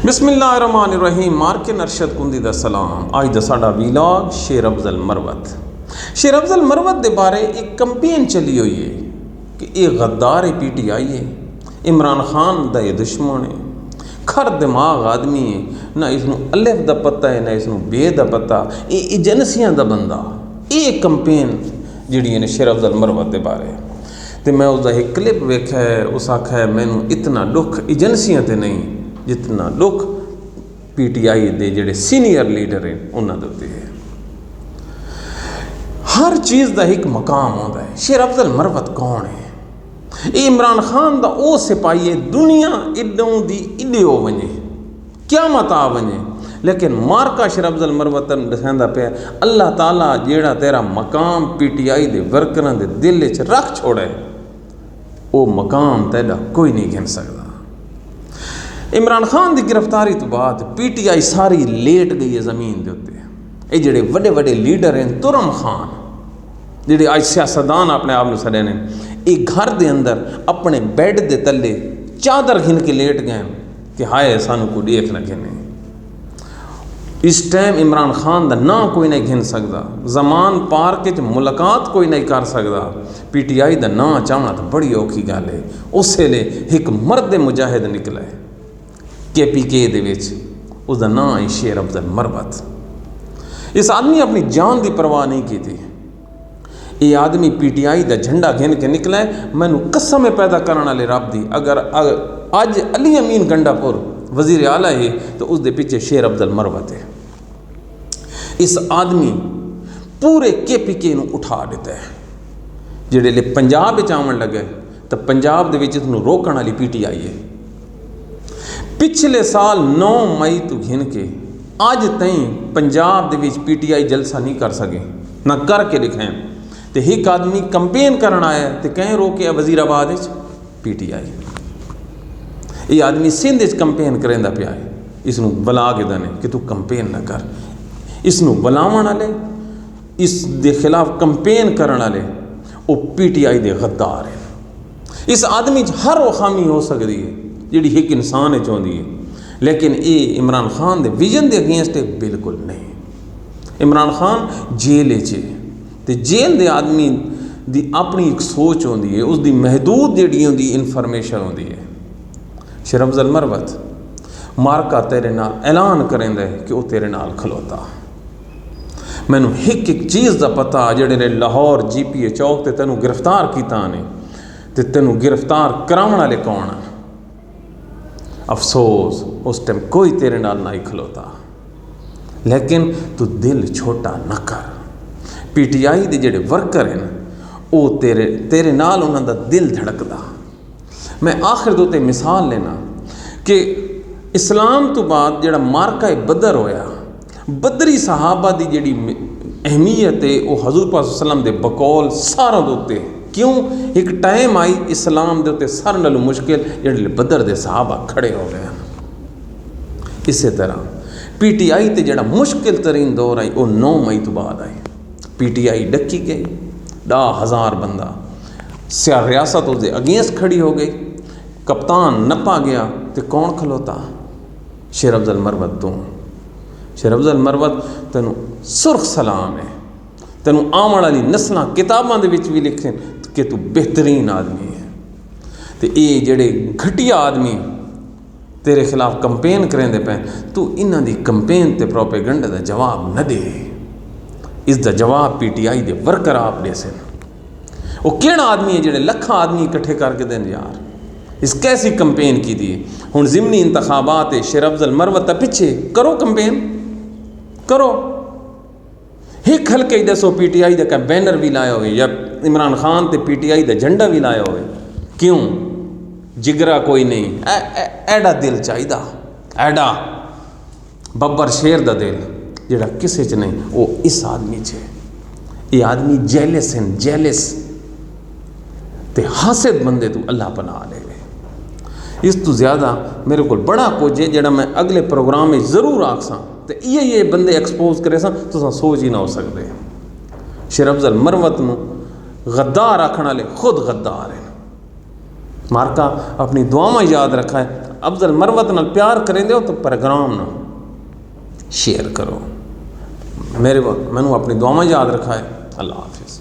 बिस्मिल्लाहिर्रहमानिर्रहीम। मार्के नरशद कुंदी दा सलाम। अज दा साडा वीलॉग शेर अफजल मरवत। शेर अफजल मरवत दे बारे एक कंपेन चली हुई है कि ये गद्दार है, PTI है, इमरान खान दा ये दुश्मन है, खर दिमाग आदमी है, ना इसनूं अलिफ दा पता है ना इसनूं बे दा पता, ये एजेंसियां दा बंदा। ये कंपेन जिहड़ी ने शेर अफजल मरवत दे बारे तो मैं उसका एक क्लिप वेख्या है। उस आख्या है मैनू इतना दुख एजेंसियां ते नहीं जितना दुख PTI दे जेडे सीनियर लीडर हैं उन्होंने उत्ते है। हर चीज़ का एक मकाम होता है। शेर अफजल मरवत कौन है? ये इमरान खान का वो सिपाही है, दुनिया इडों दी इडियो वने क्या मत आ वने, लेकिन मारका शेर अफजल मरवत दसांदा पे अल्लाह ताला जेड़ा तेरा मकाम PTI दे वर्करां दे दिल च रख छोड़े वो मकाम तेरा कोई नहीं गिन सकता। इमरान खान की गिरफ्तारी तो बाद PTI सारी लेट गई है ज़मीन के उत्ते। ये जेडे वड्डे वड्डे लीडर हैं, तुरम खान जेडे अज सियासतदान अपने आप में सड़े ने, ये घर के अंदर अपने बैड के तले चादर घिन के लेट गए कि हाय सानू को देख न गिने। इस टाइम इमरान खान का ना कोई नहीं गिन सकता, जमान पार्क च मुलाकात कोई नहीं कर सकता। PTI का ना चाहना तो बड़ी औखी गल है। उस वेले एक मर्द मुजाहिद निकला है KPK दे विच, उसका नाम है शेर अफजल मरवत। इस आदमी अपनी जान की परवाह नहीं की थी। ये आदमी PTI का झंडा घिन के निकला है। मैनू कसम पैदा करने वाले रब दी, अगर अज अली अमीन गंडापुर वजीर आला है तो उसके पीछे शेर अफजल मरवत है। इस आदमी पूरे KPK नू उठा देता है। जिहड़े पंजाब विच आवन लगे तो पंजाब दे विच इसनूं रोकण वाली PTI है। पिछले साल 9 मई तो घिन के अज तई पंजाब दे विच PTI जलसा नहीं कर सके, ना करके दिखाएं। तो एक आदमी कंपेन करना आया तो कहीं रोके वजीराबाद PTI। ये आदमी सिंध कंपेन करेंदा पिया है। इसनूं बुला के दने कि तू कंपेन ना कर। इसनूं बुलावन वाले, इस दे खिलाफ कंपेन करने वाले वो PTI दे गद्दार हैं। इस आदमी हर वो खामी हो सकती है जिहड़ी एक इंसान चाहती है, लेकिन ये इमरान खान दे विजन दे अगेंस्ट बिल्कुल नहीं। इमरान खान जेल च ते जेल दे आदमी दी अपनी एक सोच होती है, उसकी महदूद जिहड़ी होंदी इन्फॉर्मेशन होती है। शेर अफजल मरवत मारका तेरे नाल ऐलान करेंदा है कि वह तेरे नाल खलोता। मैनू एक एक चीज़ का पता, जिहड़े ने लाहौर GPA चौक ते तेनू गिरफ्तार किया ने ते तेनू गिरफ्तार कराने वाले कौन है। अफसोस उस टाइम कोई तेरे नाल ना ही खलोता। लेकिन तू दिल छोटा न कर। PTI दे जेडे वर्कर हैं वो तेरे नाल उन्हां दा दिल धड़कदा। मैं आखिर दो ते मिसाल लेना कि इस्लाम तो बाद जेड़ा मारका बदर होया, बदरी सहाबा की जिहड़ी अहमियत है वो हजूर पाक सल्लल्लाहु अलैहि वसल्लम दे बकौल सारा दे उत्ते। क्यों? एक टाइम आई इस्लाम के उत्ते सारे नालों मुश्किल जिहड़े बदर दे सहाबा खड़े हो गए। इस तरह PTI ते जिहड़ा मुश्किल तरीन दौर आई वो 9 मई तो बाद आई। PTI डकी गई, 10,000 बंदा रियासत उसके अगेंस्ट खड़ी हो गई। कप्तान नपा गया तो कौन खलोता? शेर अफजल मरवत। तू शेर अफजल मरवत तेनू सुर्ख सलाम है। तेनू आने वाली नस्लां किताबां दे विच भी लिखें कि तू बेहतरीन आदमी है। तो ये जेडे घटिया आदमी तेरे खिलाफ कंपेन करेंदे पे, तू इन्हां दी कंपेन ते प्रोपेगंडा का जवाब न दे। इसका जवाब PTI दे वर्कर आप दे सन। वो केड़ा आदमी है जेडे लखा आदमी इकट्ठे करके देन यार। इस कैसी कंपेन की दी हुण ज़िमनी इंतखाबात है। शेर अफजल मरवत पिछे करो कंपेन करो। एक हल्के दसो PTI का बैनर भी लाया हो या इमरान खान ते PTI का झंडा भी लाया हो। क्यों? जिगरा कोई नहीं, एडा दिल चाहिदा, एडा बब्बर शेर का दिल जिहड़ा किसी च नहीं, वो इस आदमी च है। ये आदमी जेलस हैं, जेलस ते हासिद बंदे तू अल्लाह पना ले। इस तो ज़्यादा मेरे को बड़ा कुछ है जिहड़ा मैं अगले प्रोग्राम में जरूर आखसा तो ये बंदे एक्सपोज करे सा तो सोच ही ना हो सकते। शेर अफजल मरवत नूं गद्दार आखण वाले खुद गद्दार हैं। मारका अपनी दुआवां याद रखा है। अफजल मरवत नाल प्यार करेंदे हो तो प्रोग्राम ना शेयर करो। मैनू अपनी दुआवां याद रखा है। अल्लाह हाफिज़।